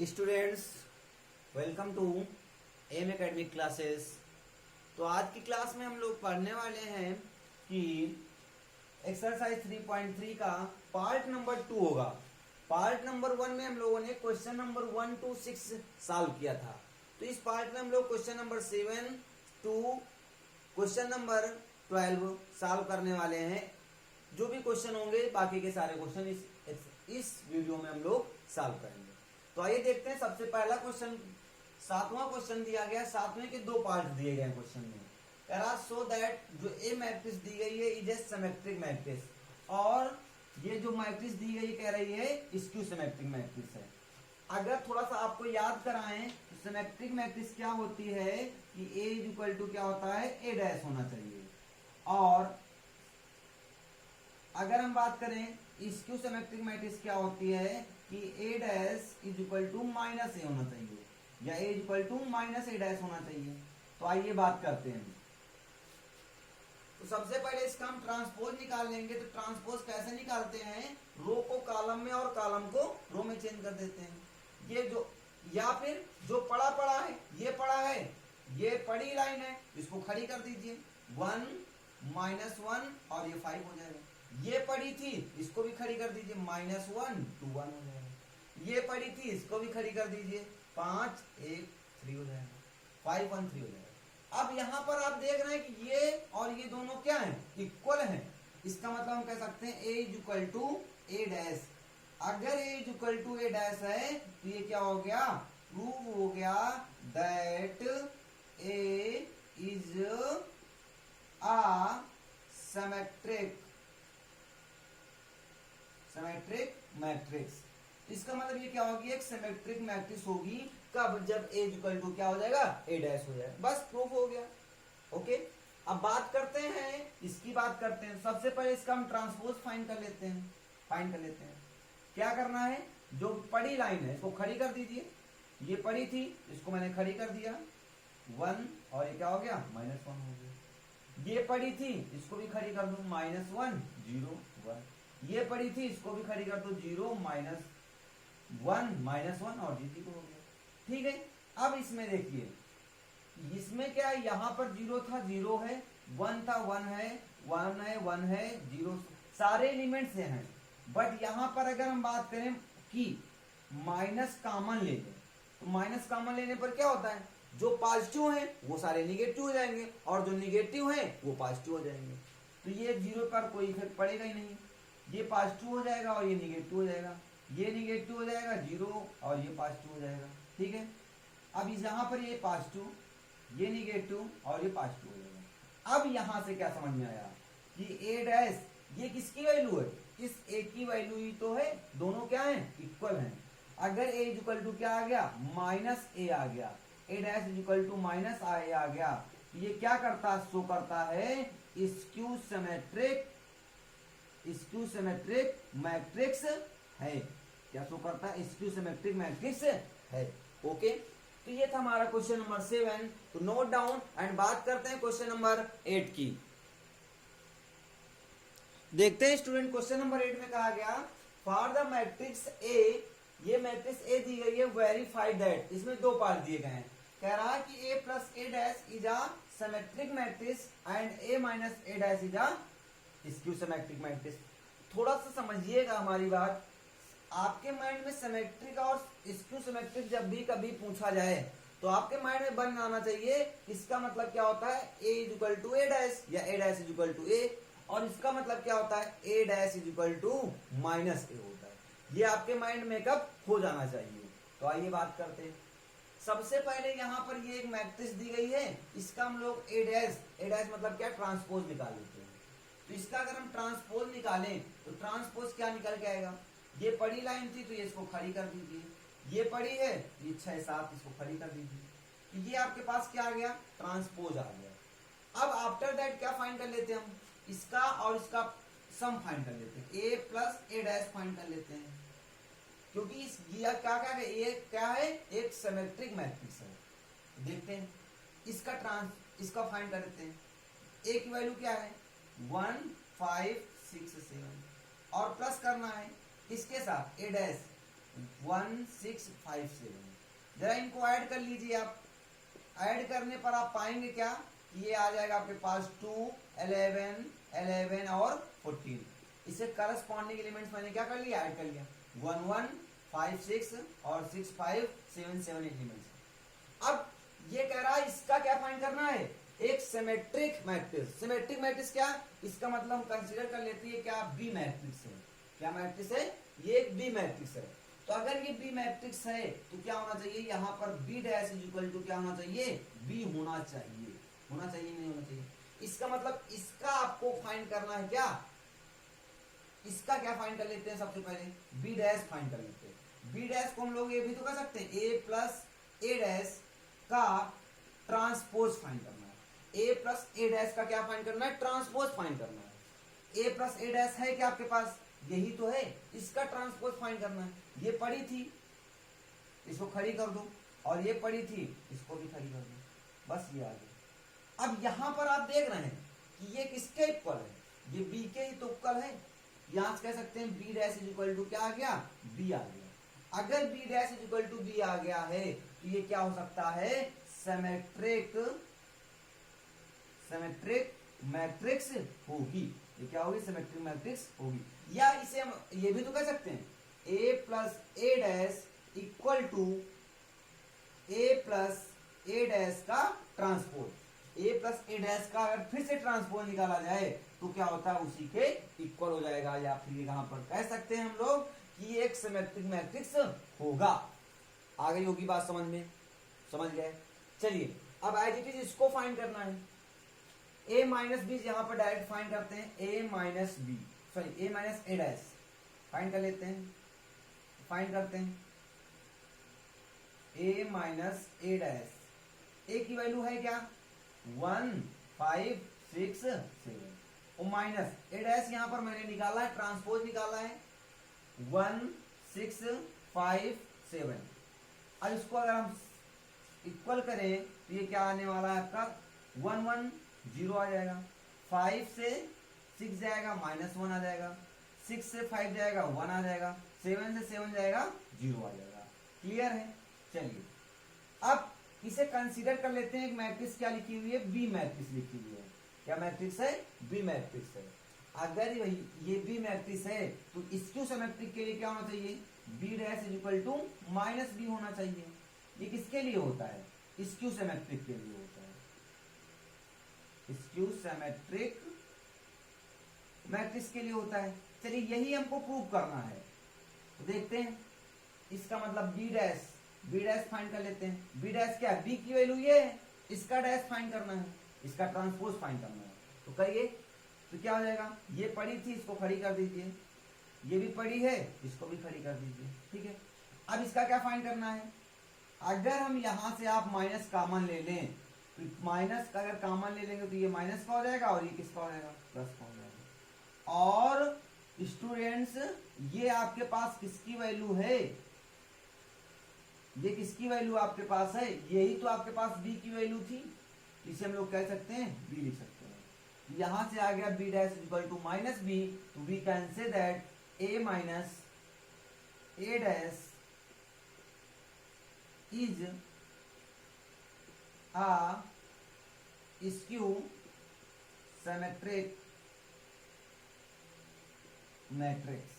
Students, welcome to M academic classes. तो आज की क्लास में हम लोग पढ़ने वाले हैं कि एक्सरसाइज 3.3 का पार्ट नंबर 2 होगा। पार्ट नंबर 1 में हम लोगों ने क्वेश्चन नंबर 1 to 6 सॉल्व किया था। तो इस पार्ट में हम लोग question number 7 to question number 12 solve करने वाले हैं। जो भी क्वेश्चन होंगे बाकी के सारे क्वेश्चन इस वीडियो में हम लोग सॉल्व करेंगे। तो आइए देखते हैं। सबसे पहला क्वेश्चन, 7वां क्वेश्चन दिया गया। 7वें के 2 पार्ट दिए गए क्वेश्चन में। कह रहा सो दैट जो ए मैट्रिक्स दी गई है इज ए सिमेट्रिक मैट्रिक्स, और ये जो मैट्रिक्स दी गई कह रही है स्क्यू सिमेट्रिक मैट्रिक्स है। अगर थोड़ा सा आपको याद कराएं तो सिमेट्रिक मैट्रिक्स क्या होती है कि ए इज इक्वल टू क्या होता है, ए डैश होना चाहिए। और अगर हम बात करें स्क्यू सिमेट्रिक मैट्रिक्स क्या होती है कि A dash is equal to minus A होना चाहिए, या A is equal to minus A dash होना चाहिए। तो आइए बात करते हैं। तो सबसे पहले इसका हम ट्रांसपोज निकाल लेंगे। तो ट्रांसपोज कैसे निकालते हैं, रो को कॉलम में और कॉलम को रो में चेंज कर देते हैं। ये जो या फिर जो पड़ा है, ये पड़ा है, ये पड़ी लाइन है, इसको खड़ी कर दीजिए। 1 -1 और ये 5 हो जाएगा। ये पड़ी थी, इसको भी खड़ी कर दीजिए। -1 2 1 हो जाएगा। ये पड़ी थी, इसको भी खड़ी कर दीजिए। 5 1 3 हो जाएगा। 5 1 3 हो जाएगा। अब यहां पर आप देख रहे हैं कि ये और ये दोनों क्या हैं, इक्वल हैं। इसका मतलब हम कह सकते हैं A is equal to A dash. अगर A is equal to A dash है तो ये क्या हो गया, प्रूव हो गया that A is a symmetric matrix. इसका मतलब ये क्या होगी, एक सिमेट्रिक मैट्रिक्स होगी। कब, जब ए इक्वल टू क्या हो जाएगा, ए डैश हो जाएगा। बस प्रूफ हो गया। ओके, अब बात करते हैं, इसकी बात करते हैं। सबसे पहले इसका हम ट्रांसपोज फाइंड कर लेते हैं। क्या करना है, जो पड़ी लाइन है इसको खड़ी कर दीजिए। ये पड़ी थी, इसको मैंने खड़ी कर दिया। 1 और ये क्या हो गया, -1 हो गया। ये पड़ी थी, इसको भी खड़ी कर दूं। -1 0 1। ये पड़ी थी, इसको भी खड़ी कर दो। 0 -1 -1 और जी को हो गया। ठीक है। अब इसमें देखिए, इसमें क्या है, यहां पर 0 था, 0 है, 1 था, 1 है, 1 है, 1 है, 0, सारे एलिमेंट्स हैं। बट यहां पर अगर हम बात करें कि माइनस कॉमन ले लें, तो माइनस कॉमन लेने पर क्या होता है, जो पॉजिटिव है वो सारे निगेटिव हो जाएंगे, और जो निगेटिव है वो पॉजिटिव हो जाएंगे। तो ये 0 पर कोई इफेक्ट पड़ेगा ही नहीं। ये पॉजिटिव हो जाएगा और ये निगेटिव हो जाएगा। ये निगेटिव हो जाएगा 0 और ये पॉजिटिव हो जाएगा। ठीक है। अब यहाँ पर ये पॉजिटिव, ये निगेटिव और ये पॉजिटिव हो जाएगा। अब यहां से क्या समझ में आया कि ए डैश ये किसकी वैल्यू है, इस ए की वैल्यू ही तो है। दोनों क्या है, इक्वल हैं। अगर ए इक्वल टू क्या आ गया, -a आ गया, ए डैश इक्वल टू -a आ गया, तो ये क्या करता, शो करता है स्क्यू सिमेट्रिक मैट्रिक्स है। क्या शो करता है, स्क्यू सिमेट्रिक मैट्रिक्स है। ओके, तो ये था हमारा क्वेश्चन नंबर 7। तो नोट डाउन एंड बात करते हैं क्वेश्चन नंबर 8 की। देखते हैं स्टूडेंट, क्वेश्चन नंबर 8 में कहा गया फॉर द मैट्रिक्स ए, ये मैट्रिक्स ए दी गई है, वेरीफाई दैट। इसमें 2 पार्ट दिए गए हैं। कह रहा है कि A plus A dash is a symmetric matrix and A minus A dash is a skew symmetric matrix. थोड़ा सा समझिएगा हमारी बात। आपके माइंड में सिमेट्रिक और स्क्यू सिमेट्रिक जब भी कभी पूछा जाए तो आपके माइंड में बन आना चाहिए इसका मतलब क्या होता है, A is equal to A dash या A dash is equal to A, और इसका मतलब क्या होता है, A dash is equal to minus A होता है। ये आपके माइंड में कब हो जाना चाहिए। तो आइए बात करते हैं। सबसे पहले यहाँ पर ये एक मैट्रिक्स दी गई है, इसका हम लोग ए डैश मतलब क्या, ट्रांसपोज निकाल लेते हैं। तो इसका अगर हम ट्रांसपोज निकालें तो ट्रांसपोज क्या निकल के आएगा, ये पड़ी लाइन थी तो ये इसको खड़ी कर दीजिए। ये पड़ी है, ये 6 7 इसको खड़ी कर दीजिए। तो ये आपके पास क्या आ गया, ट्रांसपोज आ गया। अब आफ्टर दैट क्या फाइंड कर लेते हैं हम, इसका और इसका सम फाइंड कर लेते हैं। A plus A dash find कर लेते हैं, क्योंकि इस क्या है, ये क्या है, एक सिमेट्रिक मैट्रिक्स है। देखते हैं इसका फाइंड कर लेते हैं। ए की वैल्यू क्या है, 1 5 6 7, और प्लस करना है इसके साथ ए डैश 1657। जरा इनको ऐड कर लीजिए आप। ऐड करने पर आप पाएंगे क्या कि ये आ जाएगा आपके पास 2, 11, 11 और 14। इसे करस्पॉन्डिंग एलिमेंट्स मैंने क्या कर लिया, ऐड कर लिया। 1 1 5 6 और 6 5 7 7 एलिमेंट्स। अब ये कह रहा है इसका क्या फाइंड करना है, एक सिमेट्रिक मैट्रिक्स। सिमेट्रिक मैट्रिक्स क्या, इसका मतलब हम कंसीडर कर लेते हैं क्या, बी मैट्रिक्स है। क्या मैट्रिक्स है, ये एक बी मैट्रिक्स है। तो अगर ये बी मैट्रिक्स है तो क्या होना चाहिए, यहाँ पर B dash is equal to क्या होना चाहिए, बी होना चाहिए। होना चाहिए नहीं होना चाहिए। इसका मतलब इसका आपको फाइंड करना है क्या, इसका क्या फाइंड कर लेते हैं, सबसे पहले बी डैश फाइंड कर लेते हैं। बी डैश को हम लोग ये भी तो कर सकते हैं, ए प्लस ए डैश का ट्रांसपोज फाइंड करना है। ए प्लस ए डैश का क्या फाइंड करना है, ट्रांसपोज फाइंड करना है। ए प्लस ए डैश है क्या आपके पास, यही तो है, इसका ट्रांसपोज फाइंड करना है। ये पड़ी थी, इसको खड़ी कर दो, और ये पड़ी थी, इसको भी खड़ी कर दो, बस ये आ गया। अब यहां पर आप देख रहे हैं कि ये किसके इक्वल है, ये बी के ही तो इक्वल है। यहां से कह सकते हैं B dash is equal to क्या आ गया, बी आ गया। अगर B dash is equal to B आ गया है तो ये क्या हो सकता है, सिमेट्रिक मैट्रिक्स होगी। ये क्या होगी, सिमेट्रिक मैट्रिक्स होगी। या इसे हम ये भी तो कह सकते हैं, A plus A dash equal to A plus A dash का transpose. A plus A dash का अगर फिर से ट्रांसपोज निकाला जाए तो क्या होता है, उसी के इक्वल हो जाएगा। या फिर यहाँ पर कह सकते हैं हम लोग कि एक सिमेट्रिक मैट्रिक्स होगा। आ गई होगी बात समझ में, समझ गए। चलिए अब एज इट इज इसको फाइंड करना है। ए माइनस बी यहाँ पर डायरेक्ट फाइंड करते हैं, ए minus B sorry A minus A dash find कर लेते हैं। फाइंड करते हैं ए माइनस ए डैश। ए की वैल्यू है क्या, 1 5 6 7 और माइनस ए डैश यहाँ पर मैंने निकाला है, ट्रांसपोज निकाला है 1 6 5 7। अब इसको अगर हम इक्वल करें तो ये क्या आने वाला है आपका 1 1 0 आ जाएगा, 5 से 6 जाएगा -1 आ जाएगा, 6 से 5 जाएगा 1 आ जाएगा, 7 से 7 जाएगा 0 आ जाएगा। क्लियर है। चलिए अब इसे कंसीडर कर लेते हैं, एक मैट्रिक्स क्या लिखी हुई है, बी मैट्रिक्स लिखी हुई है। क्या मैट्रिक्स है, बी मैट्रिक्स है। अगर ये बी मैट्रिक्स है तो स्क्यू सिमेट्रिक के लिए क्या होना चाहिए, B dash is equal to minus B होना चाहिए। ये किसके लिए होता है, स्क्यू सिमेट्रिक के लिए होता है, स्क्यू सिमेट्रिक मैट्रिक्स के लिए होता है। चलिए यही हमको प्रूव करना है, तो देखते हैं। इसका मतलब बी डैश फाइंड कर लेते हैं। बी डैश क्या है, बी की वैल्यू ये है, इसका डैश फाइंड करना है, इसका ट्रांसपोज फाइंड करना है। तो करिए, तो क्या हो जाएगा, ये पड़ी थी इसको खड़ी कर दीजिए, ये भी पड़ी है इसको भी खड़ी कर दीजिए। ठीक है। अब इसका क्या फाइंड करना है, अगर हम यहां से आप माइनस कॉमन ले लें तो माइनस का अगर कॉमन ले लेंगे तो ये माइनस का हो जाएगा और ये किसका हो जाएगा, प्लस का हो जाएगा। और स्टूडेंट्स ये आपके पास किसकी वैल्यू है, ये किसकी वैल्यू आपके पास है, यही तो आपके पास बी की वैल्यू थी। इसे हम लोग कह सकते हैं बी लिख सकते हैं। यहां से आ गया B dash equal to minus B, तो we can say that A minus A dash is a skew symmetric matrix.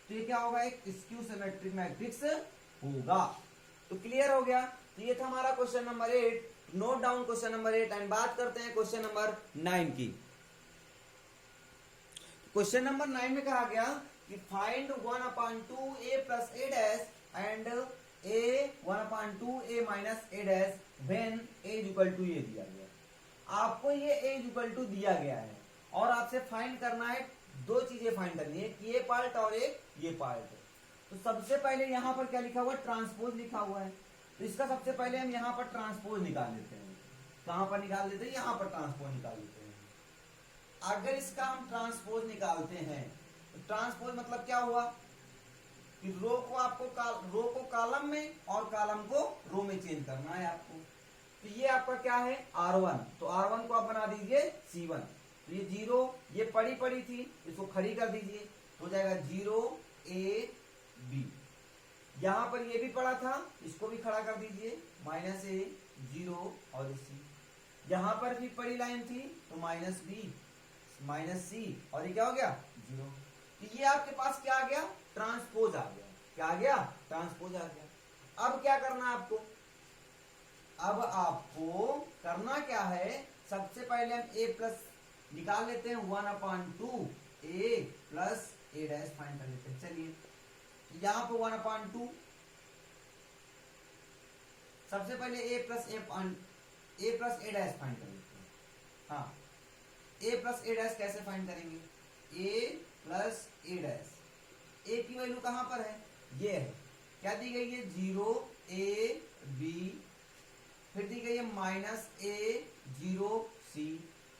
तो ये क्या होगा, एक स्क्यू सिमेट्रिक मैट्रिक्स होगा। तो क्लियर हो गया। तो ये था हमारा question number 8। Note down question number 8 and बात करते हैं क्वेश्चन नंबर 9 की। क्वेश्चन नंबर 9 में कहा गया कि find 1/2 a plus a dash and a 1/2 a minus a dash when a is equal to, ये दिया गया आपको, ये a इज इक्वल टू दिया गया है और आपसे फाइंड करना है, दो चीजें फाइंड करनी है, ये पार्ट और एक ये पार्ट। तो सबसे पहले यहां पर क्या लिखा हुआ है, ट्रांसपोज लिखा हुआ है। तो इसका सबसे पहले हम यहां पर ट्रांसपोज निकाल लेते हैं। कहां पर निकाल लेते हैं, यहां पर ट्रांसपोज निकाल लेते हैं। अगर इसका हम ट्रांसपोज निकालते हैं तो ट्रांसपोज मतलब क्या हुआ कि रो को आपको रो को कॉलम में और कॉलम को रो में चेंज करना है आपको। तो ये आपका क्या है, R1, तो R1 को आप बना दीजिए C1। तो ये 0, ये पड़ी थी, इसको खड़ी कर दीजिए, तो हो जाएगा 0 A B। यहां पर ये भी पड़ा था, इसको भी खड़ा कर दीजिए, माइनस ए 0 और सी। यहां पर भी पड़ी लाइन थी तो माइनस बी माइनस सी, और ये क्या हो गया 0। तो ये आपके पास क्या आ गया, ट्रांसपोज आ गया। क्या आ गया, ट्रांसपोज आ गया। अब क्या करना है आपको, अब आपको करना क्या है, सबसे पहले हम ए प्लस निकाल लेते हैं, 1/2 A plus A dash find कर लेते हैं। चलिए यहां पर 1/2, सबसे पहले ए प्लस ए डैश फाइंड कर लेते हैं। हाँ, ए प्लस ए डैश कैसे फाइंड करेंगे, ए प्लस ए डैश, ए की वैल्यू कहां पर है, ये है, क्या दी गई है 0 ए बी, फिर दी गई है माइनस ए 0 सी,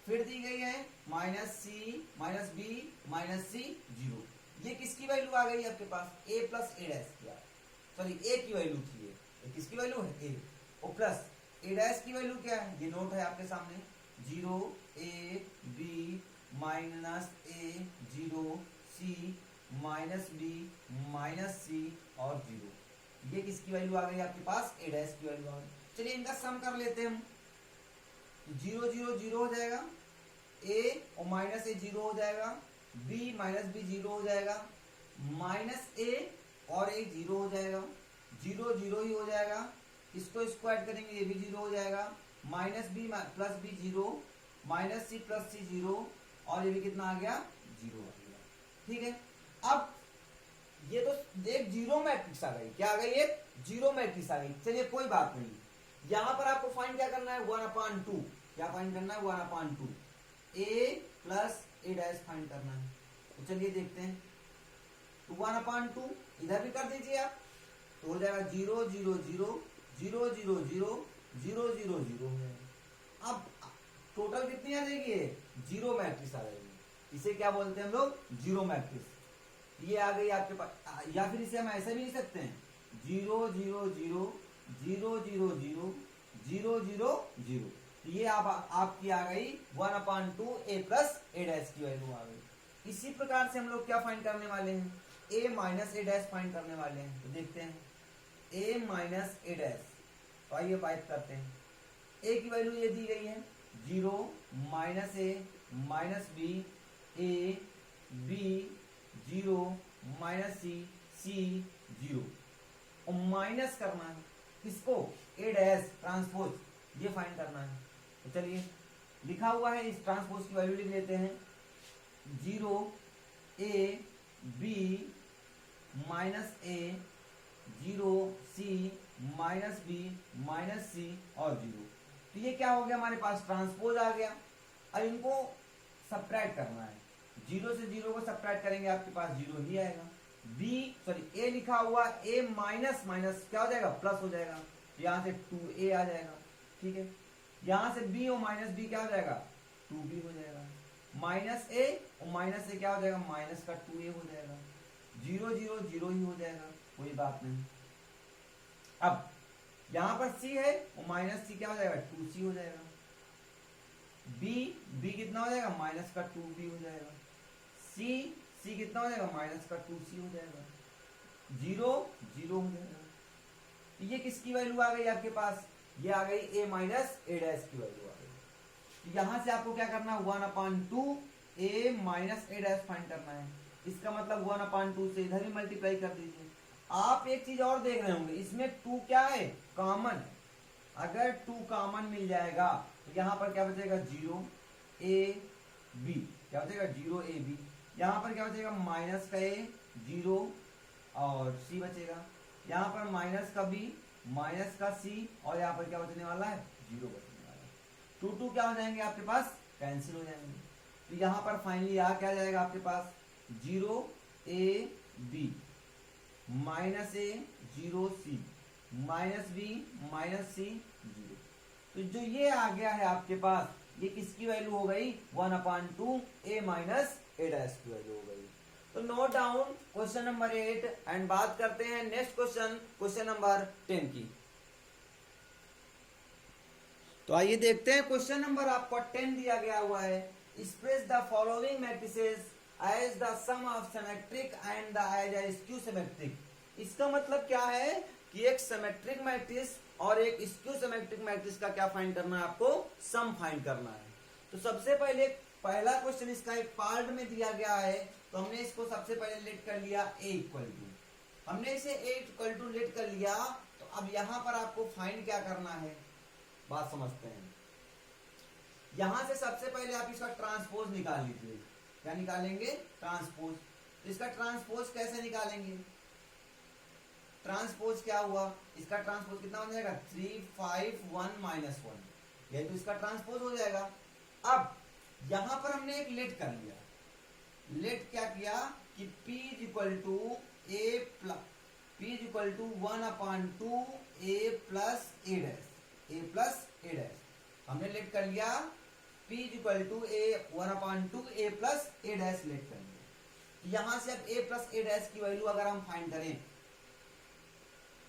फिर दी गई है minus C minus B minus C 0। ये किसकी वैल्यू आ गई आपके पास, ए प्लस ए डैश की, सॉरी ए की वैल्यू थी, ये किसकी वैल्यू है ए, और प्लस ए डैश की वैल्यू क्या है, ये नोट है आपके सामने, 0 A B minus A 0 C minus B minus C और 0। ये किसकी वैल्यू आ गई आपके पास, ए डैश की वैल्यू आ गई। चलिए इनका सम कर लेते हैं हम, 0 0 0 हो जाएगा, ए और माइनस ए 0 हो जाएगा, बी माइनस बी 0 हो जाएगा, माइनस ए और ए 0 हो जाएगा, 0 0 ही हो जाएगा, इसको इसको ऐड करेंगे ये भी 0 हो जाएगा, minus B plus B 0, minus C plus C 0, और ये भी कितना आ गया 0 आ गया। ठीक है, अब ये तो एक जीरो मैट्रिक्स आ गई, क्या आ गई, एक जीरो मैट्रिक्स आ गई। चलिए कोई बात नहीं, यहां पर आपको फाइंड क्या करना है, 1/2, क्या फाइंड करना है 1/2, A plus A dash find करना है। तो चलिए देखते हैं, तो 1/2 इधर भी कर दीजिए आप, तो हो जाएगा 0 0 0 0 0 0 0 0 0 है। अब टोटल कितनी आ जाएगी, जीरो मैट्रिक्स आ जाएगी, इसे क्या बोलते हैं हम लोग, जीरो मैट्रिक्स। ये आ गई आपके पास, या फिर इसे हम ऐसे भी लिख सकते हैं, 0 0 0 0 0 0 0 0 0। ये आपकी आ गई 1/2 ए प्लस ए डैश की वैल्यू आ गई। इसी प्रकार से हम लोग क्या फाइंड करने वाले हैं, ए माइनस ए डैश फाइंड करने वाले हैं। तो देखते हैं, ए माइनस ए डैश, तो आइए बात करते हैं। ए की वैल्यू ये दी गई है 0 minus A minus B, A B 0 minus C C 0, और माइनस करना है किसको, ए डैश ट्रांसपोज, ये फाइंड करना है। तो चलिए लिखा हुआ है, इस ट्रांसपोज की वैल्यू लिख लेते हैं, 0 A B minus A 0 C minus B minus C और 0। तो ये क्या हो गया, हमारे पास ट्रांसपोज आ गया। अब इनको सब्ट्रैक्ट करना है, 0 से 0 को सब्ट्रैक्ट करेंगे आपके पास 0 ही आएगा। ए लिखा हुआ, ए माइनस माइनस क्या हो जाएगा, प्लस हो जाएगा, यहां से 2a आ जाएगा। ठीक है, यहां से b और माइनस b क्या हो जाएगा, 2b हो जाएगा, माइनस a और माइनस a क्या हो जाएगा, माइनस का 2a हो जाएगा, 0 0 0 ही हो जाएगा, कोई बात नहीं। अब यहां पर c है और माइनस c क्या हो जाएगा, 2c हो जाएगा, b कितना हो जाएगा, माइनस का 2b हो जाएगा, c कितना हो जाएगा, माइनस का 2c हो जाएगा, 0 0 हो जाएगा। ये किसकी वैल्यू आ गई आपके पास, ये आ गई a माइनस ए डैश की वैल्यू आ गई। यहां से आपको क्या करना है, 1/2 a minus A dash find करना है। इसका मतलब 1/2 से इधर ही मल्टीप्लाई कर दीजिए। आप एक चीज और देख रहे होंगे, इसमें 2 क्या है, कॉमन। अगर 2 कॉमन मिल जाएगा तो यहाँ पर क्या बचेगा, 0 a b, क्या बचेगा 0 a b, यहाँ पर क्या बचेगा, माइनस का a 0 और c बचेगा, यहाँ पर माइनस का b माइनस का c, और यहाँ पर क्या बचने वाला है, 0 बचने वाला है। 2 क्या हो जाएंगे आपके पास, कैंसिल हो जाएंगे। तो यहाँ पर फाइनली यहाँ क्या जाएगा आपके पास, 0 a b minus a 0 c minus b minus c 0। तो जो ये आ गया है आपके पास, ये किसकी वैल्यू हो गई, 1/2 a माइनस ए डैश की वैल्यू हो गई। तो note down question number 8 and बात करते हैं नेक्स्ट क्वेश्चन नंबर 10 की। तो आइए देखते हैं क्वेश्चन नंबर आपको 10 दिया गया हुआ है, express the following matrices as the sum of symmetric and the as skew symmetric. इसका मतलब क्या है कि एक सिमेट्रिक मैट्रिक्स और एक स्क्यू सिमेट्रिक मैट्रिक्स का क्या फाइंड करना है आपको, सम फाइंड करना है। तो सबसे पहले पहला क्वेश्चन इसका एक पार्ट में दिया गया है, तो हमने इसको सबसे पहले लेट कर लिया a इक्वल टू, हमने इसे a इक्वल टू लेट कर लिया। तो अब यहां पर आपको फाइंड क्या करना है, बात समझते हैं। यहां से सबसे पहले आप इसका ट्रांसपोज निकाल लीजिए। क्या निकालेंगे, ट्रांसपोज। तो इसका ट्रांसपोज कैसे निकालेंगे, ट्रांसपोज क्या हुआ, इसका ट्रांसपोज कितना हो जाएगा 3 5 1 -1, यही तो इसका ट्रांसपोज हो जाएगा। अब यहां पर हमने एक लेट कर लिया, लेट क्या किया कि P equal to A plus P equal to 1/2 a plus a dash, हमने लेट कर लिया P equal to a 1/2 a plus a dash let कर लिया। यहां से अब a प्लस a डैश की वैल्यू अगर हम फाइंड करें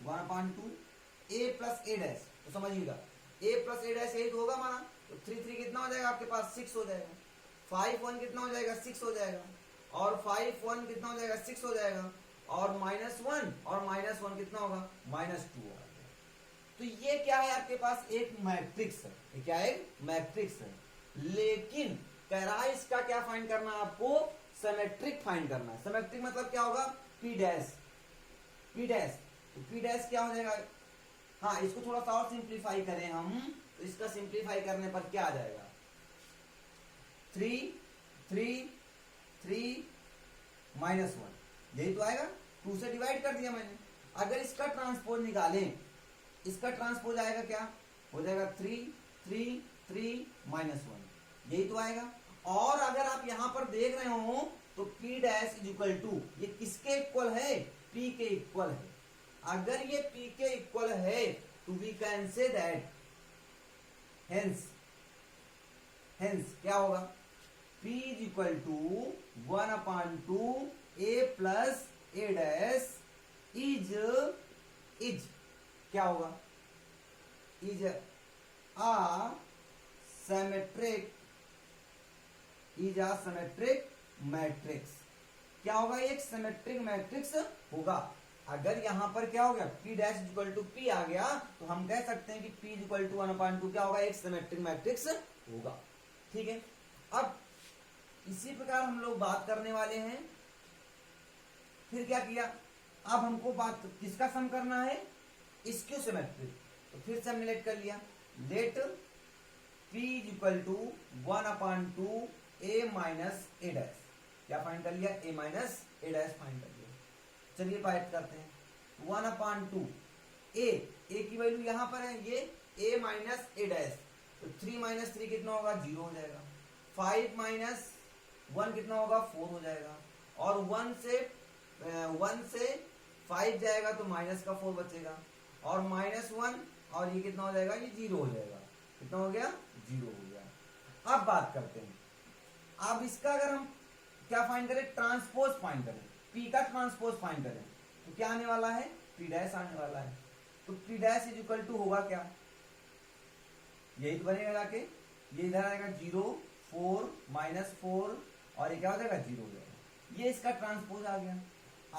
1/2 a प्लस a डैश, तो समझिएगा a प्लस a डैश यही तो होगा हमारा। तो 3 3 कितना हो जाएगा आपके पास 6 हो जाएगा, 5 1 कितना हो जाएगा 6 हो जाएगा, और 5 1 कितना हो जाएगा 6 हो जाएगा, और -1 और -1 कितना होगा -2 होगा। तो ये क्या है आपके पास एक मैट्रिक्स है, ये क्या है मैट्रिक्स है, लेकिन कह रहा है इसका क्या फाइंड करना है आपको, सिमेट्रिक फाइंड करना है। सिमेट्रिक मतलब क्या होगा, P डैश, P डैश, तो P डैश क्या हो जाएगा, हाँ इसको थोड़ा सा और सिंप्लीफाई करें हम, तो इसका सिंप्लीफाई करने पर क्या आ जाएगा 3 3 3 -1, यही तो आएगा, 2 से डिवाइड कर दिया मैंने। अगर इसका ट्रांसपोज निकालें, इसका ट्रांसपोज आएगा क्या, हो जाएगा 3 3 3 -1, यही तो आएगा। और अगर आप यहां पर देख रहे हो तो P dash is equal to, ये किसके इक्वल है, P के इक्वल है। अगर ये P के इक्वल है तो we can say that hence क्या होगा, P is equal to 1/2 a plus a dash is क्या होगा, इज आ सिमेट्रिक मैट्रिक्स। क्या होगा, एक सिमेट्रिक मैट्रिक्स होगा। अगर यहां पर क्या हो गया P dash equal to P आ गया, तो हम कह सकते हैं कि P इक्वल टू 1/2 क्या होगा, एक सिमेट्रिक मैट्रिक्स होगा। ठीक है, अब इसी प्रकार हम लोग बात करने वाले हैं। फिर क्या किया, अब हमको बात किसका सम करना है, स्क्यू सिमेट्रिक। तो फिर से हमने लेट कर लिया, let P equal to 1/2 a minus a dash, क्या फाइंड कर लिया, a minus a dash find कर लिया। चलिए बात करते हैं, 1/2 a की वैल्यू यहां पर है, ये a माइनस a डैश, तो 3 - 3 कितना होगा 0 हो जाएगा, 5 - 1 कितना होगा 4 हो जाएगा, और 1 से 5 जाएगा तो माइनस का 4 बचेगा, और -1 और ये कितना हो जाएगा, ये 0 हो जाएगा, कितना हो गया 0 हो गया। अब बात करते हैं, अब इसका अगर हम क्या फाइंड करें, ट्रांसपोज फाइंड करें, P का ट्रांसपोज फाइंड करें, तो क्या आने वाला है, P डैश आने वाला है। तो P dash is equal to होगा क्या, यही तो बनेगा जाके, ये इधर आएगा 0 4 -4, और ये क्या हो जाएगा 0 हो जाएगा, ये इसका ट्रांसपोज आ गया।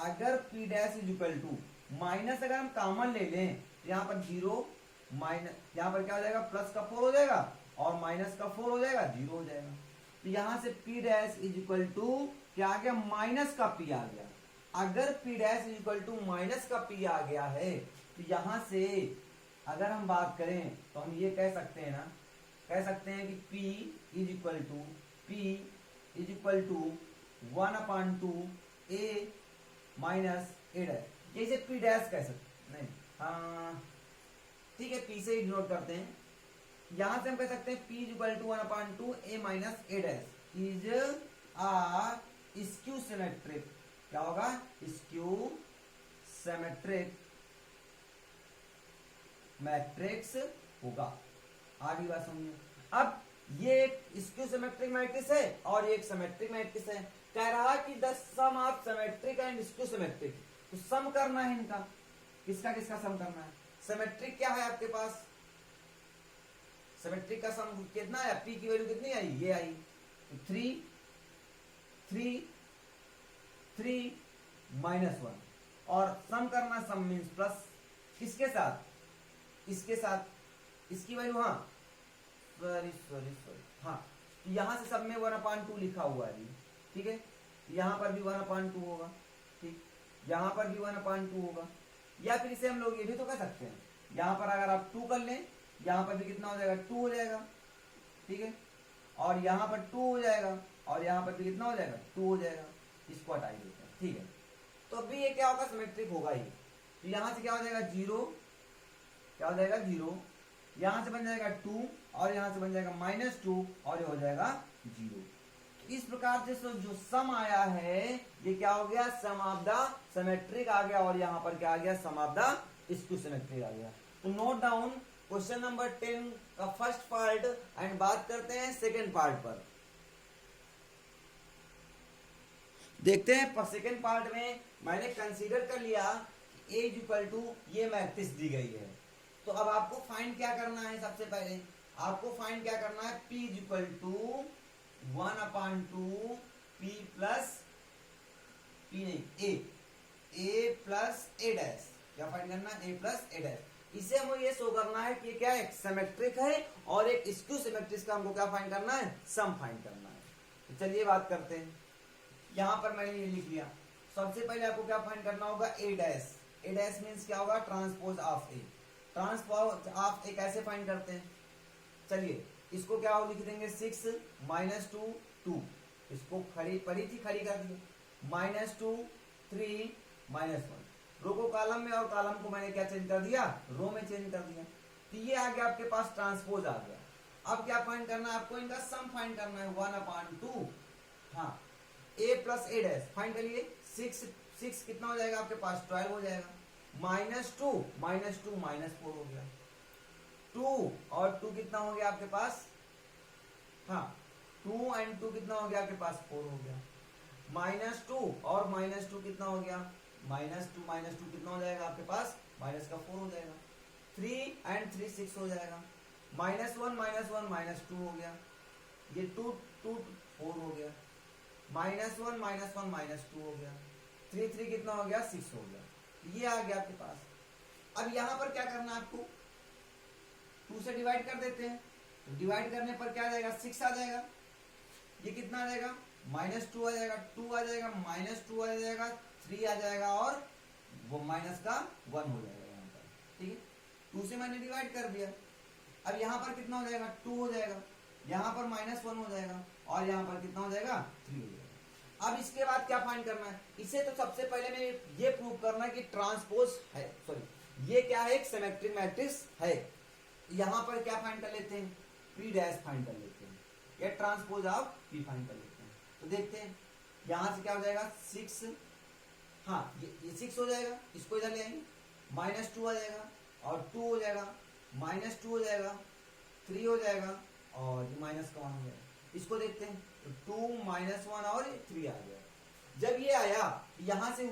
अगर P dash is equal to minus, अगर हम कॉमन ले लें तो यहाँ पर 0 माइनस, यहाँ पर क्या हो जाएगा प्लस का 4 हो जाएगा, और माइनस का 4 हो जाएगा 0 हो जाएगा। तो यहां से P dash is equal to क्या आ गया, माइनस का P आ गया। अगर P dash is equal to minus का P आ गया है, तो यहां से अगर हम बात करें तो हम ये कह सकते हैं ना, कह सकते हैं कि P is equal to 1/2 a minus a dash, जैसे P डैश कह सकते नहीं, हाँ ठीक है, P से इग्नोर करते हैं। यहां से हम कह सकते हैं P is equal to 1/2 a minus a dash is a skew symmetric, क्या होगा, स्क्यू सिमेट्रिक मैट्रिक्स होगा। आगे बात समझिए, अब ये एक स्क्यू सिमेट्रिक मैट्रिक्स है और ये एक सिमेट्रिक मैट्रिक्स है। कह रहा कि the sum of symmetric and skew symmetric, तो सम करना है इनका, किसका किसका सम करना है। सिमेट्रिक क्या है आपके पास, सिमेट्रिक का सम कितना है, P की वैल्यू कितनी आई, ये आई, तो 3 3 3 -1, और सम करना, सम मीन्स प्लस किसके साथ, इसके साथ, इसकी वैल्यू, हाँ सॉरी हाँ, तो यहां से सब में 1/2 लिखा हुआ है, ठीक है, यहां पर भी 1/2 होगा, ठीक, यहां पर भी 1/2 होगा, या फिर इसे हम लोग ये भी तो कर सकते हैं, यहां पर अगर आप 2 कर लें, यहां पर भी कितना हो जाएगा, 2 हो जाएगा, ठीक है, और यहां पर 2 हो जाएगा, और यहां पर भी कितना हो जाएगा, 2 हो जाएगा, इसको हटा देते हैं, ठीक है। तो अभी ये क्या होगा, सिमेट्रिक होगा ही, तो यहां से क्या हो जाएगा 0, क्या हो जाएगा 0, यहां से बन जाएगा 2, और यहां से बन जाएगा -2, और ये हो जाएगा 0। इस प्रकार से जो सम आया है ये क्या हो गया, सम ऑफ द सिमेट्रिक आ गया, और यहां पर क्या आ गया, सम ऑफ द स्क्यू सिमेट्रिक आ गया। तो नोट डाउन क्वेश्चन नंबर 10 का फर्स्ट पार्ट, एंड बात करते हैं सेकेंड पार्ट पर। देखते हैं सेकेंड पार्ट में मैंने कंसीडर कर लिया A इक्वल टू ये मैट्रिक्स दी गई है, तो अब आपको फाइंड क्या करना है, सबसे पहले आपको फाइंड क्या करना है, P equal to 1/2 P plus P नहीं A प्लस A डैश, क्या फाइंड करना है, A प्लस A डैश। इसे हमको ये शो करना है कि ये क्या है, एक सिमेट्रिक है, और एक स्क्यू सिमेट्रिक का हमको क्या फाइंड करना है, सम फाइंड करना है। तो चलिए बात करते हैं, यहां पर मैंने ये लिख लिया, सबसे पहले आपको क्या फाइंड करना होगा, A dash, A dash means क्या होगा, transpose of A, transpose of A कैसे फाइंड करते हैं, चलिए इसको क्या हो लिख देंगे, 6 -2 2, इसको खड़ी पड़ी थी, खड़ी कर दी, -2 3 -1, रो को कॉलम में और कॉलम को मैंने क्या चेंज कर दिया, रो में चेंज कर दिया, तो ये आ गया आपके पास, ट्रांसपोज आ गया। अब क्या फाइंड करना है आपको, इनका सम फाइंड करना है, 1/2, हाँ A plus A dash find करिए, 6 कितना हो जाएगा आपके पास, 12 हो जाएगा, -2 -4 हो गया, 2 और 2 कितना हो गया आपके पास, हाँ 2 एंड 2 कितना हो गया आपके पास, 4 हो गया, -2 और -2 कितना हो गया, -2 कितना हो जाएगा आपके पास, -4 हो जाएगा, 3 एंड 3 6 हो जाएगा, -1 -1 -2 हो गया, ये 2 2 4 हो गया, -1 -1 -2 हो गया, 3 3 कितना हो गया, 6 हो गया, ये आ गया आपके पास। अब यहां पर क्या करना है आपको, 2 से डिवाइड कर देते हैं, तो डिवाइड करने पर क्या आ जाएगा, 6 आ जाएगा, ये कितना आ जाएगा, -2 आ जाएगा, 2 आ जाएगा, -2 आ जाएगा, 3 आ जाएगा, और वो माइनस का 1 हो जाएगा यहाँ पर, ठीक है, 2 से मैंने डिवाइड कर दिया। अब यहाँ पर कितना हो जाएगा, 2 हो जाएगा, यहाँ पर -1 हो जाएगा, और यहाँ पर कितना हो जाएगा, 3 हो जाएगा। अब इसके बाद क्या फाइंड करना है, इसे तो सबसे पहले में ये प्रूव करना है कि ट्रांसपोज है, सॉरी ये क्या है, एक सिमेट्रिक मैट्रिक्स है। यहाँ पर क्या फाइंड कर लेते हैं, P डैश फाइंड कर लेते हैं, या ट्रांसपोज ऑफ P फाइंड कर लेते हैं। तो देखते हैं यहाँ से क्या हो जाएगा, 6, हाँ ये 6 हो जाएगा, इसको इधर ले आएंगे, -2 आ जाएगा, और 2 हो जाएगा, -2 हो जाएगा, 3 हो जाएगा, और -1 हो जाएगा। इसको देखते हैं, तो 2 -1 और 3 आ गया। जब ये आया, यहां से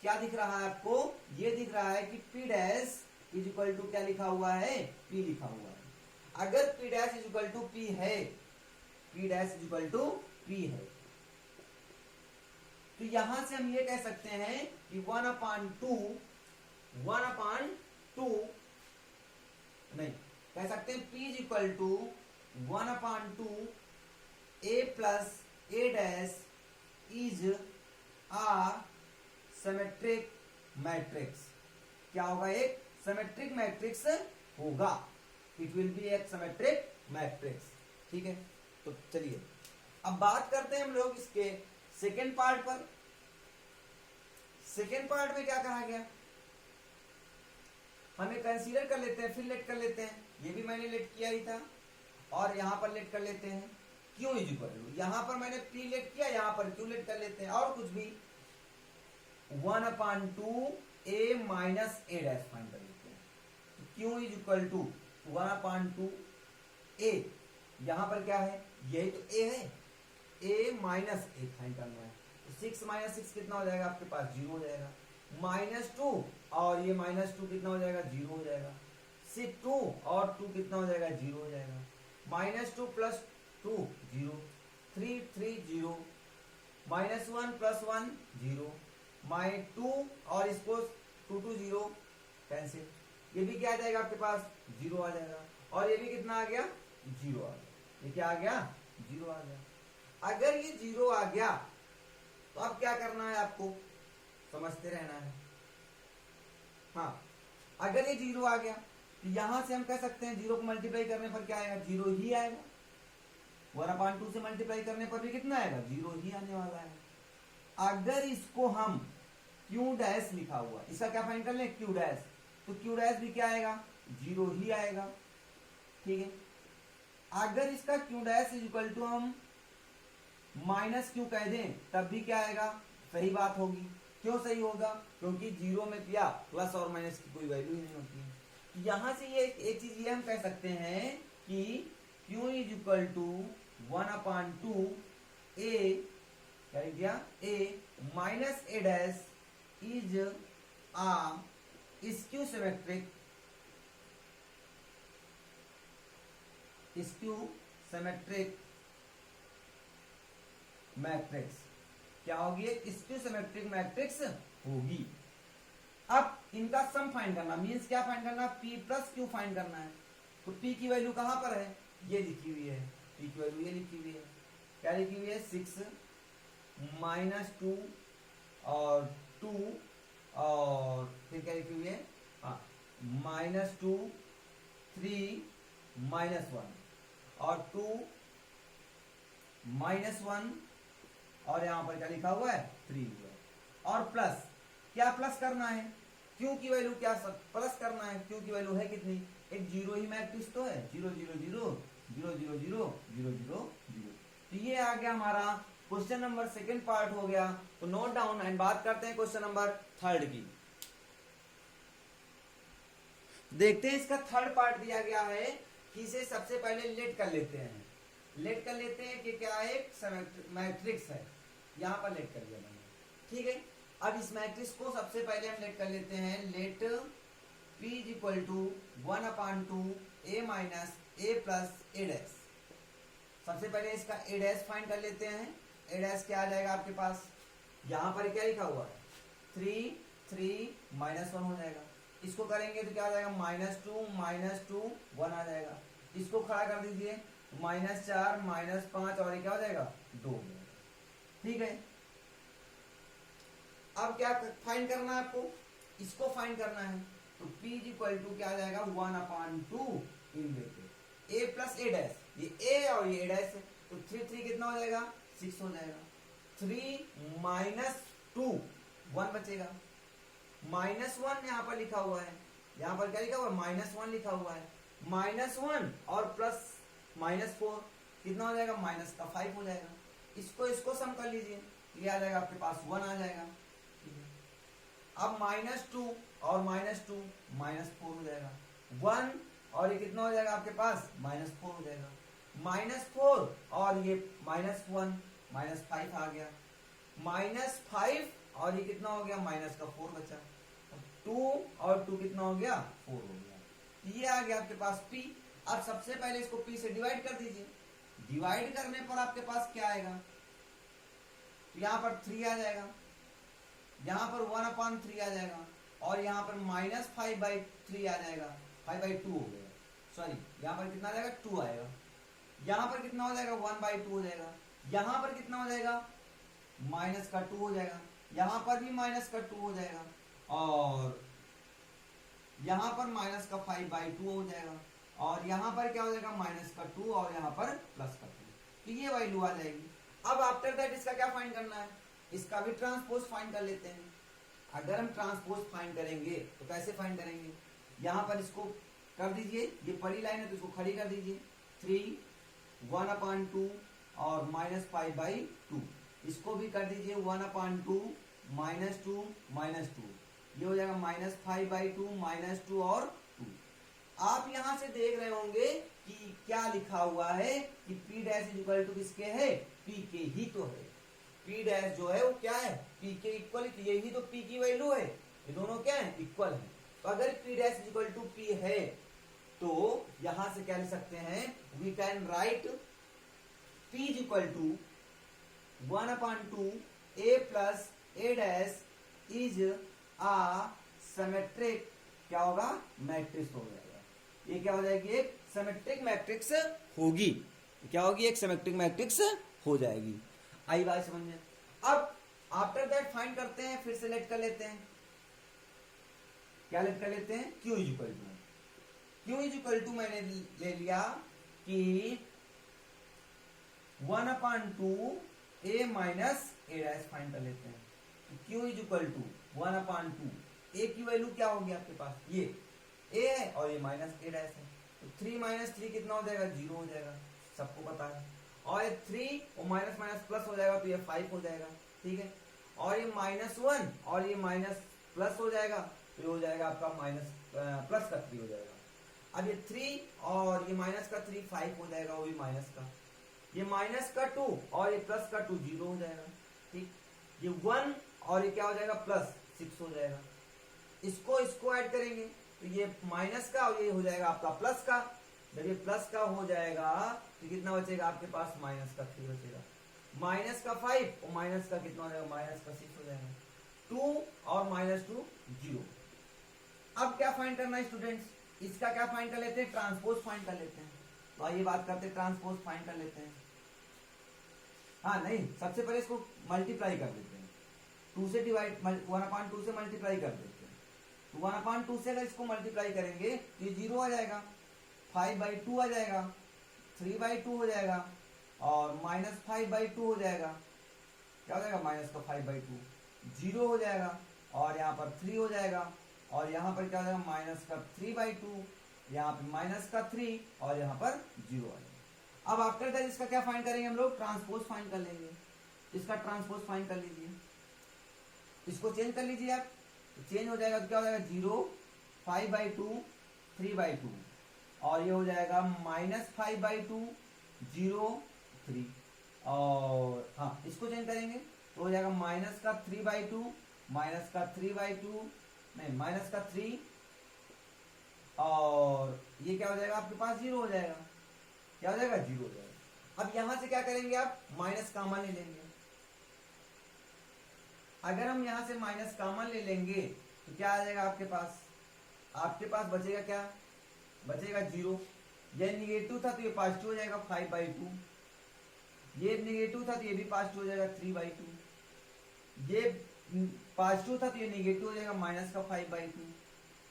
क्या दिख रहा है आपको, ये दिख रहा है कि P dash is equal to क्या लिखा हुआ है, P लिखा हुआ है। अगर P dash is equal to P है, P dash is equal to P है, तो यहां से हम ये कह सकते हैं कि 1/2 नहीं कह सकते हैं, P is equal to 1/2 A plus A dash is a symmetric matrix. क्या होगा, एक सिमेट्रिक मैट्रिक्स होगा, इट विल बी एक सिमेट्रिक मैट्रिक्स, ठीक है। तो चलिए अब बात करते हैं हम लोग इसके सेकेंड पार्ट पर। सेकेंड पार्ट में क्या कहा गया, हमें कंसीडर कर लेते हैं, फिर लेट कर लेते हैं, ये भी मैंने लेट किया ही था, और यहां पर लेट कर लेते हैं Q इज इक्वल टू, यहां पर मैंने P लेट किया, यहां पर Q लेट कर लेते हैं, और कुछ भी 1/2 A minus A dash find कर लेते हैं। तो Q is equal to 1/2 A, यहां पर क्या है, यही तो A है, A माइनस A फाइंड करना है, तो 6 - 6 कितना हो जाएगा आपके पास, 0 हो जाएगा, -2 और ये -2 कितना हो जाएगा, 0 हो जाएगा, 2 और 2 कितना हो जाएगा, 0 हो जाएगा, -2 + 2 0, 3 3 0, -1 + 1 0, -2 और इसको 2 2 0 कैंसिल, ये भी क्या आ जाएगा आपके पास 0 आ जाएगा, और ये भी कितना आ गया 0 आ गया, ये क्या आ गया 0 आ गया। अगर ये 0 आ गया तो अब क्या करना है आपको, समझते रहना है। हाँ, अगर ये 0 आ गया तो यहां से हम कह सकते हैं 0 को मल्टीप्लाई करने पर क्या आएगा 0 ही आएगा, 1/2 से मल्टीप्लाई करने पर भी कितना आएगा 0 ही आने वाला है। अगर इसको हम क्यू डैश लिखा हुआ, इसका क्या फाइंड कर ले क्यू डैश, तो क्यू डैश भी क्या आएगा 0 ही आएगा, ठीक है। अगर इसका Q dash is equal to हम माइनस क्यू कह दें तब भी क्या आएगा, सही बात होगी। क्यों सही होगा, क्योंकि 0 में क्या प्लस और माइनस की कोई वैल्यू नहीं होती है। तो यहां से ये एक चीज ये हम कह सकते हैं कि Q is equal to 1/2 A, क्या लिख दिया A minus A dash is a skew symmetric matrix, क्या होगी स्क्यू सिमेट्रिक मैट्रिक्स होगी। अब इनका सम फाइंड करना मींस क्या फाइंड करना, P प्लस Q फाइंड करना है। तो P की वैल्यू कहां पर है, ये लिखी हुई है, P की वैल्यू ये लिखी हुई है, क्या लिखी हुई है 6 -2 और 2 और फिर क्या लिखी हुई है -2 3 -1 और 2 -1 और यहां पर क्या लिखा हुआ है 3 हुआ है, और प्लस क्या प्लस करना है, क्यू की वैल्यू क्या प्लस करना है, क्यू की वैल्यू है कितनी, एक 0 ही मैट्रिक्स तो है 0 0 0 0 0 0 0 0 0। तो ये आ गया हमारा क्वेश्चन नंबर सेकंड पार्ट हो गया। तो नोट डाउन एंड बात करते हैं क्वेश्चन नंबर थर्ड की। देखते हैं इसका थर्ड पार्ट दिया गया है कि इसे सबसे पहले लेट कर लेते हैं, लेट कर लेते हैं कि क्या एक मैट्रिक्स है, यहां पर लेट कर दिया मैंने, ठीक है। अब इस मैट्रिक्स को सबसे पहले हम लेट कर लेते हैं, let P is equal to 1/2 a minus a plus a dash. सबसे पहले इसका a डैश फाइंड कर लेते हैं। a डैश क्या आ जाएगा आपके पास, यहां पर क्या लिखा हुआ है 3 3 -1 हो जाएगा, इसको करेंगे तो क्या आ जाएगा -2 1 आ जाएगा, इसको खड़ा कर दीजिए -4 -5 और ये क्या हो जाएगा 2 हो जाएगा, ठीक है। अब क्या फाइंड करना है आपको, इसको फाइंड करना है। तो P इज इक्वल टू क्या आ जाएगा 1/2 in bracket a plus a dash, ये a और ये a डैश है, तो 3 कितना हो जाएगा 6 हो जाएगा, 3 -2 1 बचेगा, -1 यहाँ पर लिखा हुआ है, यहाँ पर क्या लिखा हुआ है -1 लिखा हुआ है, -1 और प्लस -4 कितना हो जाएगा -5 हो जाएगा, इसको सम कर लीजिए, ये आ जाएगा आपके पास 1 आ जाएगा। अब -2 और -2 -4 हो जाएगा, 1 और ये कितना हो जाएगा आपके पास -4 हो जाएगा, -4 और ये -1 -5 आ गया, -5 और ये कितना हो गया -4 बचा, 2 और 2 कितना हो गया 4 हो गया, ये आ गया आपके पास P। अब सबसे पहले इसको P से डिवाइड कर दीजिए, डिवाइड करने पर आपके पास क्या आएगा, तो यहाँ पर 3 आ जाएगा, यहाँ पर 1/3 आ जाएगा, और यहाँ पर -5/3 आ जाएगा, 5/2 हो गया, सॉरी यहाँ पर कितना आ जाएगा 2 आएगा, यहाँ पर कितना हो जाएगा 1/2 हो जाएगा, यहाँ पर कितना हो जाएगा -2 हो जाएगा, यहाँ पर भी -2 हो जाएगा, और यहाँ पर -5/2 हो जाएगा, और यहाँ पर क्या हो जाएगा -2 और यहाँ पर +2, तो ये वैल्यू आ जाएगी। अब आफ्टर दैट इसका क्या फाइंड करना है, इसका भी ट्रांसपोज फाइंड कर लेते हैं। अगर हम ट्रांसपोज फाइंड करेंगे तो कैसे फाइंड करेंगे, यहाँ पर इसको कर दीजिए, ये पड़ी लाइन है तो इसको खड़ी कर दीजिए, 3 1/2 और -5/2, इसको भी कर दीजिए 1/2 -2 -2, ये हो जाएगा -5/2 -2 और 2। आप यहां से देख रहे होंगे कि क्या लिखा हुआ है कि P dash is equal to किसके है, P के ही तो है, P डैश जो है वो क्या है P के इक्वल, यही तो P की वैल्यू है, ये दोनों क्या है इक्वल है। तो अगर P dash is equal to P है तो यहां से क्या लिख सकते हैं, we can write P is equal to 1/2 a plus a dash is a symmetric क्या होगा मैट्रिक्स हो जाएगा। ये क्या हो जाएगी एक सिमेट्रिक मैट्रिक्स होगी। क्या होगी एक सिमेट्रिक मैट्रिक्स हो जाएगी। आई बात समझ में। अब आफ्टर दैट फाइंड करते हैं, फिर से लेट कर लेते हैं। क्या लेट कर लेते हैं Q is equal to, Q is equal to मैंने ले लिया कि 1/2 a minus a dash find कर लेते हैं। तो Q is equal to 1/2 a की वैल्यू क्या होगी आपके पास, ये a है और ये माइनस a डैश है। तो 3 माइनस 3 कितना हो जाएगा 0 हो जाएगा, सबको पता है। और ये 3 और माइनस माइनस प्लस हो जाएगा तो ये 5 हो जाएगा, ठीक है। और ये -1 और ये माइनस प्लस हो जाएगा तो ये हो जाएगा आपका माइनस प्लस का 3 हो जाएगा। अब ये 3 और ये माइनस का 3 5 हो जाएगा, वो भी माइनस का। ये माइनस का 2 और ये प्लस का 2 0 हो जाएगा, ठीक। ये 1 और ये क्या हो जाएगा प्लस 6 हो जाएगा। इसको ऐड करेंगे तो ये माइनस का और ये हो जाएगा आपका प्लस का। जब ये प्लस का हो जाएगा तो कितना बचेगा आपके पास माइनस का 3 बचेगा। माइनस का 5 और माइनस का कितना हो जाएगा माइनस का 6 हो जाएगा। 2 और -2 0। अब क्या फाइंड करना है स्टूडेंट्स, इसका क्या फाइंड कर लेते हैं ट्रांसपोज फाइंड कर लेते हैं। तो आइए बात करते हैं ट्रांसपोज फाइंड कर लेते हैं। हाँ नहीं, सबसे पहले इसको मल्टीप्लाई कर देते हैं। 2 से डिवाइड 1/2 से मल्टीप्लाई कर देते हैं। तो 1/2 से अगर इसको मल्टीप्लाई करेंगे तो ये 0 आ जाएगा, 5/2 आ जाएगा, 3/2 हो जाएगा और -5/2 हो जाएगा। क्या हो जाएगा माइनस का 5/2 0 हो जाएगा और यहाँ पर 3 हो जाएगा और यहाँ पर क्या हो जाएगा माइनस का 3/2, यहाँ पर माइनस का 3 और यहाँ पर 0 आ जाएगा। अब आफ्टर दैट इसका क्या फाइंड करेंगे हम लोग ट्रांसपोज फाइंड कर लेंगे। इसका ट्रांसपोज फाइंड कर लीजिए, इसको चेंज कर लीजिए आप। तो चेंज हो जाएगा तो क्या हो जाएगा 0 5/2 3/2 और ये हो जाएगा -5/2 0 3 और हाँ इसको चेंज करेंगे तो हो जाएगा माइनस का 3/2 माइनस का 3/2 नहीं माइनस का 3 और ये क्या हो जाएगा आपके पास 0 हो जाएगा। क्या हो जाएगा 0 हो जाएगा। अब यहां से क्या करेंगे आप माइनस कॉमन ले लेंगे। अगर हम यहां से माइनस कॉमन ले लेंगे तो क्या आ जाएगा आपके पास बचेगा क्या बचेगा 0। ये निगेटिव था तो ये पॉजिटिव हो जाएगा 5/2, ये निगेटिव था तो ये भी पॉजिटिव हो जाएगा 3/2, ये पॉजिटिव था तो ये निगेटिव हो जाएगा माइनस का 5/2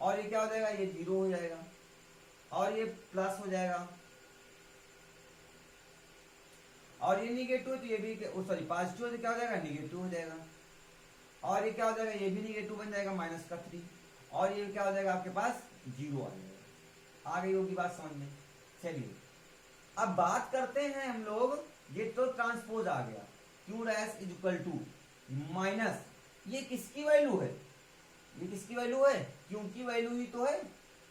और ये क्या हो जाएगा ये 0 हो जाएगा और ये प्लस हो जाएगा और ये निगेटिव तो ये भी सॉरी पॉजिटिव तो क्या हो जाएगा निगेटिव हो जाएगा और ये क्या हो जाएगा ये भी निगेटिव बन जाएगा माइनस का 3 और ये क्या हो जाएगा आपके पास 0 आ जाएगा। आ गई होगी बात समझ में। चलिए अब बात करते हैं हम लोग, ये तो ट्रांसपोज आ गया Q dash is equal to minus, ये किसकी वैल्यू है, ये किसकी वैल्यू है Q की वैल्यू ही तो है।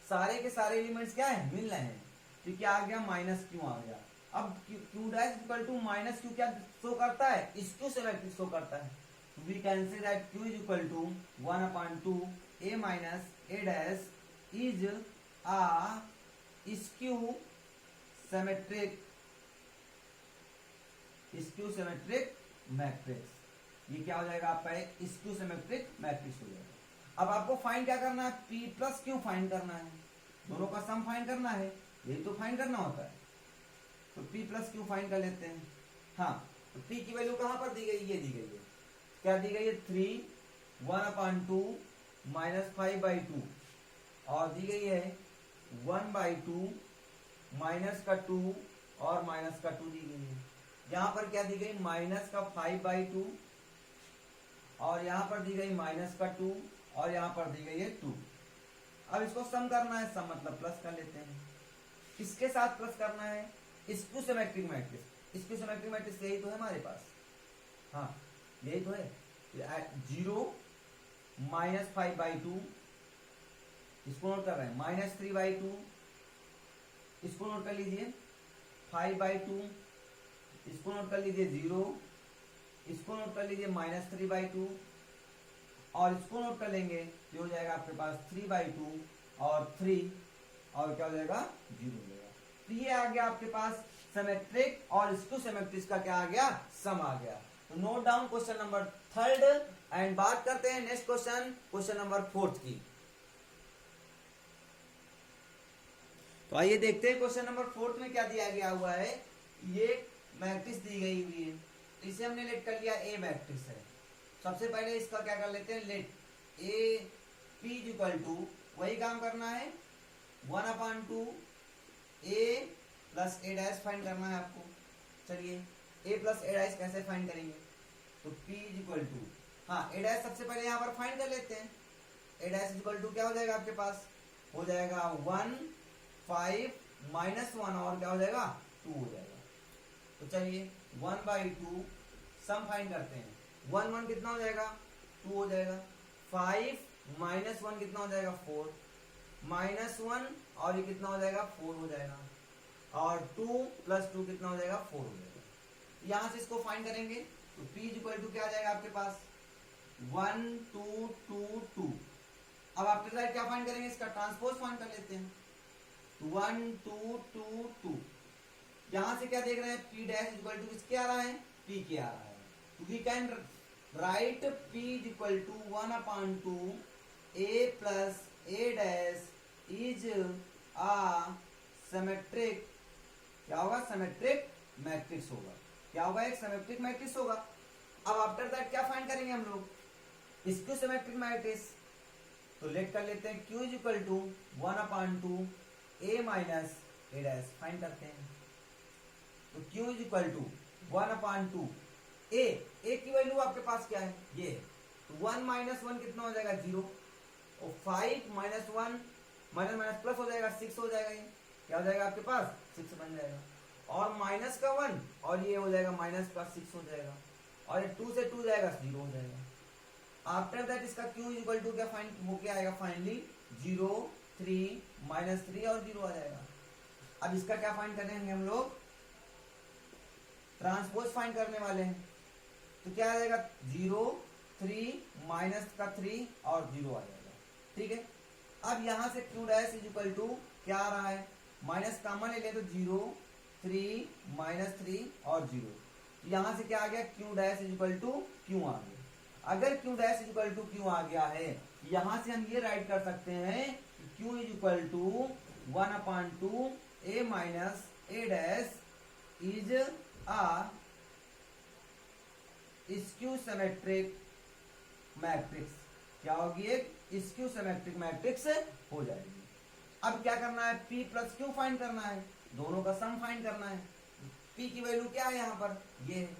सारे के सारे एलिमेंट्स क्या है मिल रहे हैं तो क्या आ गया -Q आ गया। अब Q dash equal to -Q क्या शो करता है इसको सिमेट्रिक शो करता है। We can say that Q is equal to 1/2 a minus a dash is a skew symmetric matrix. ये क्या हो जाएगा आपका एक स्क्यू सिमेट्रिक मैट्रिक्स हो जाएगा। अब आपको फाइंड क्या करना है P प्लस Q फाइंड करना है, दोनों का सम फाइंड करना है, यही तो फाइंड करना होता है। तो P प्लस Q फाइंड कर लेते हैं। हाँ तो P की वैल्यू कहां पर दी गई, ये दी गई है, क्या दी गई है 3 1/2 -5/2 और दी गई है 1/2 माइनस का 2 और माइनस का 2 दी गई है। यहाँ पर क्या दी गई माइनस का 5/2 और यहाँ पर दी गई माइनस का 2 और यहाँ पर दी गई है 2। अब इसको सम करना है, सम मतलब प्लस कर लेते हैं। किसके साथ प्लस करना है skew symmetric matrix. Skew symmetric matrix यही तो है हमारे पास, हाँ यही तो है 0 -5/2 इसको नोट कर रहे हैं -3/2 इसको नोट कर लीजिए 5/2 इसको नोट कर लीजिए 0 इसको नोट कर लीजिए -3/2 और इसको नोट कर लेंगे तो हो जाएगा आपके पास 3/2 और 3 और क्या हो जाएगा 0 हो जाएगा। तो ये आ गया आपके पास सिमेट्रिक और स्क्यू सिमेट्रिक का क्या आ गया सम आ गया। तो note down question number 3 and बात करते हैं नेक्स्ट क्वेश्चन नंबर 4 की। तो आइए देखते हैं क्वेश्चन नंबर 4 में क्या दिया गया हुआ है। ये मैट्रिक्स दी गई हुई है, इसे हमने लेट कर लिया ए मैट्रिक्स है। सबसे पहले इसका क्या कर लेते हैं, let A P equal to, वही काम करना है 1/2 A plus A dash find करना है आपको। चलिए ए प्लस ए डैश कैसे फाइंड करेंगे, तो पी इक्वल टू, हाँ ए डैश सबसे पहले यहाँ पर फाइंड कर लेते हैं। ए डैश इक्वल टू क्या हो जाएगा आपके पास, हो जाएगा 1 5 -1 और क्या हो जाएगा 2 हो जाएगा। तो चलिए 1/2 सम फाइंड करते हैं। 1 1 कितना हो जाएगा 2 हो जाएगा, 5 -1 कितना हो जाएगा 4, -1 और ये कितना हो जाएगा 4 हो जाएगा, और 2 + 2 कितना हो जाएगा 4 हो जाएगा। यहां से इसको फाइंड करेंगे तो P इक्वल टू क्या आ जाएगा आपके पास 1 2 2 2। अब आफ्टर दैट क्या फाइंड करेंगे, इसका ट्रांसपोज फाइंड कर लेते हैं। 1 2 2 2, यहां से क्या देख रहे हैं P डैश इक्वल टू किसके आ रहा है, P के आ रहा है। तो we can write P equal to 1/2 A plus A dash is a symmetric, क्या होगा सिमेट्रिक मैट्रिक्स होगा। क्या होगा, एक सिमेट्रिक मैट्रिक्स होगा। अब आफ्टर दैट क्या फाइंड करेंगे हम लोग, स्क्यू सिमेट्रिक मैट्रिक्स। तो लेट कर लेते हैं Q equal to 1/2 A minus A dash find करते हैं। तो Q इक्वल टू 1/2 A की वैल्यू आपके पास क्या है, ये। तो 1 -1 कितना हो जाएगा 0, और 5 -1 माइनस प्लस हो जाएगा 6 हो जाएगा, ये क्या हो जाएगा आपके पास 6 बन जाएगा, और माइनस का 1 और ये हो जाएगा माइनस का 6 हो जाएगा, और ये 2 से 2 जाएगा 0 हो जाएगा। आफ्टर दैट इसका Q इक्वल टू क्या फाइंड हो क्या आएगा, फाइनली 0 3 -3 और 0 आ जाएगा। अब इसका क्या फाइंड करेंगे हम लोग, ट्रांसपोज फाइंड करने वाले हैं। तो क्या आ जाएगा 0 3 -3 और 0 आ जाएगा, ठीक है। अब यहां से Q डैश इक्वल टू क्या आ रहा है, माइनस कॉमन ले तो 0 3 -3 और 0। यहां से क्या आ गया Q dash equal to Q आ गया। अगर Q dash equal to Q आ गया है, यहां से हम ये राइट कर सकते हैं कि Q equal to 1/2 A minus A dash is a skew symmetric matrix. क्या होगी, एक स्क्यू सिमेट्रिक मैट्रिक्स हो जाएगी। अब क्या करना है, P प्लस Q फाइंड करना है, दोनों का सम फाइंड करना है। P की वैल्यू क्या है यहाँ पर, ये है,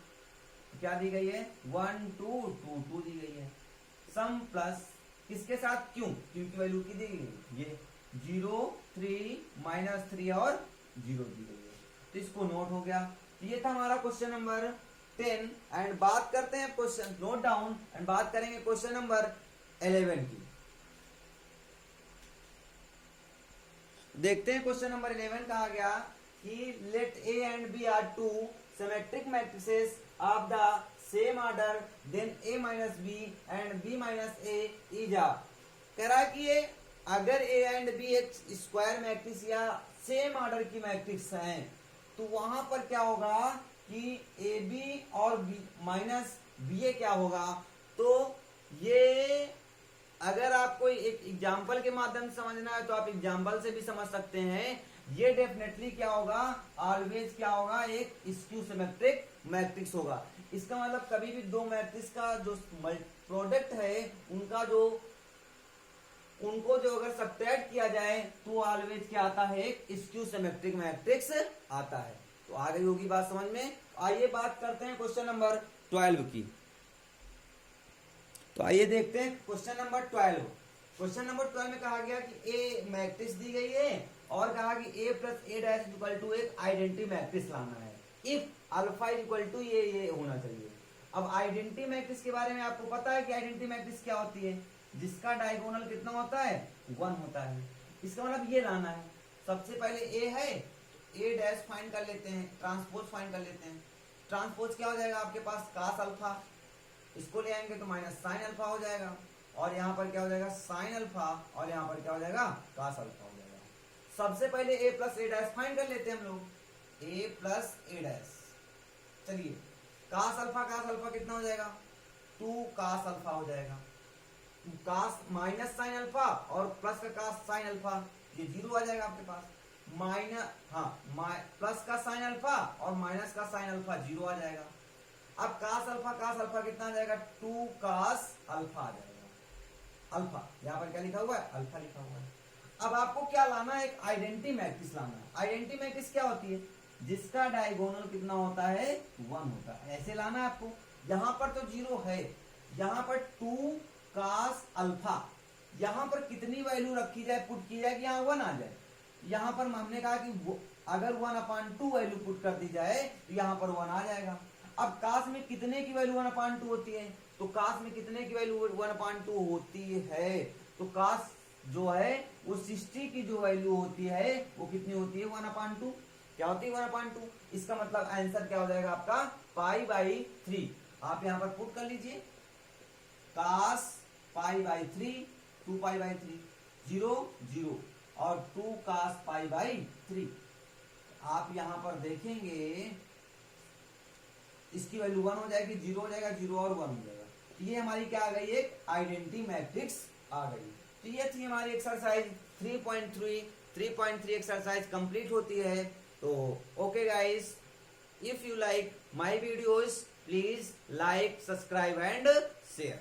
क्या दी गई है 1 2 2 2 दी गई है। सम प्लस किसके साथ Q की वैल्यू की दी गई है, ये 0 3 -3 और 0 दी गई है। तो इसको नोट हो गया। तो ये था हमारा क्वेश्चन नंबर 10। एंड बात करते हैं क्वेश्चन, नोट डाउन, एंड बात करेंगे क्वेश्चन नंबर 11 की। देखते हैं क्वेश्चन नंबर 11 कहा गया कि let A and B are two symmetric matrices of the same order, then A minus B and B minus A is आ। कह रहा है कि ये अगर A एंड B एक स्क्वायर मैट्रिक्स या सेम ऑर्डर की मैट्रिक्स हैं, तो वहां पर क्या होगा कि AB और B माइनस BA क्या होगा। तो ये अगर आपको एक एग्जाम्पल के माध्यम से समझना है तो आप एग्जाम्पल से भी समझ सकते हैं। ये डेफिनेटली क्या होगा, ऑलवेज क्या होगा, एक स्क्यू सिमेट्रिक मैट्रिक्स होगा। इसका मतलब कभी भी दो मैट्रिक्स का जो प्रोडक्ट है उनको जो अगर सब्ट्रैक्ट किया जाए तो ऑलवेज क्या आता है, एक स्क्यू सिमेट्रिक मैट्रिक्स आता है। तो आ गई होगी बात समझ में। आइए बात करते हैं क्वेश्चन नंबर 12 की। तो आइए देखते हैं क्वेश्चन नंबर 12। क्वेश्चन नंबर 12 में कहा गया कि ए मैट्रिक्स दी गई है और कहा कि A plus A dash equal to एक आइडेंटिटी मैट्रिक्स लाना है। इफ अल्फा इक्वल टू ये होना चाहिए। अब आइडेंटिटी मैट्रिक्स के बारे में आपको पता है कि आइडेंटिटी मैट्रिक्स क्या होती है, जिसका डायगोनल कितना होता है 1 होता है। इसका मतलब ये लाना है। सबसे पहले ए है, ए डैश फाइंड कर लेते हैं, ट्रांसपोज फाइंड कर लेते हैं। ट्रांसपोज क्या हो जाएगा आपके पास, कास अल्फा, इसको ले आएंगे तो माइनस साइन अल्फा हो जाएगा, और यहाँ पर क्या हो जाएगा साइन अल्फा, और यहाँ पर क्या हो जाएगा कास अल्फा हो जाएगा। सबसे पहले ए प्लस ए डैश फाइंड कर लेते हैं हम लोग, ए प्लस ए डैश। चलिए कास अल्फा कितना हो जाएगा 2 cos अल्फा हो जाएगा। cos माइनस साइन अल्फा और प्लस का cos साइन अल्फा, ये 0 आ जाएगा आपके पास। प्लस का साइन अल्फा और माइनस का साइन अल्फा 0 आ जाएगा। अब cos अल्फा कितना आ जाएगा, 2 cos अल्फा आ जाएगा। अल्फा यहाँ पर क्या लिखा हुआ है, अल्फा लिखा हुआ है। अब आपको क्या लाना है, एक आइडेंटिटी मैट्रिक्स लाना है। आइडेंटिटी मैट्रिक्स क्या होती है, जिसका डायगोनल कितना होता है, 1 होता है, ऐसे लाना है आपको। यहां पर तो 0 है, यहां पर 2 cos अल्फा, यहां पर कितनी वैल्यू रखी जाए, पुट की जाए कि यहाँ 1 आ जाए। यहां पर हमने कहा कि अगर 1/2 वैल्यू पुट कर दी जाए तो यहां पर 1 आ जाएगा। अब cos में कितने की वैल्यू 1/2 होती है, तो cos में कितने की वैल्यू 1/2 होती है, तो cos जो है वो 60 की जो वैल्यू होती है वो कितनी होती है, 1/2। क्या होती है, 1/2। इसका मतलब आंसर क्या हो जाएगा आपका, π/3। आप यहां पर पुट कर लीजिए, cos π/3, 2π/3, 0 0 और 2 cos π/3। आप यहां पर देखेंगे इसकी वैल्यू 1 हो जाएगी, 0 हो जाएगा, 0 और 1 हो जाएगा। तो ये हमारी क्या आ गई, एक आइडेंटिटी मैट्रिक्स आ गई। तो ये थी हमारी एक्सरसाइज 3.3 एक्सरसाइज कंप्लीट होती है। तो okay guys, if you like my videos please like, subscribe and share.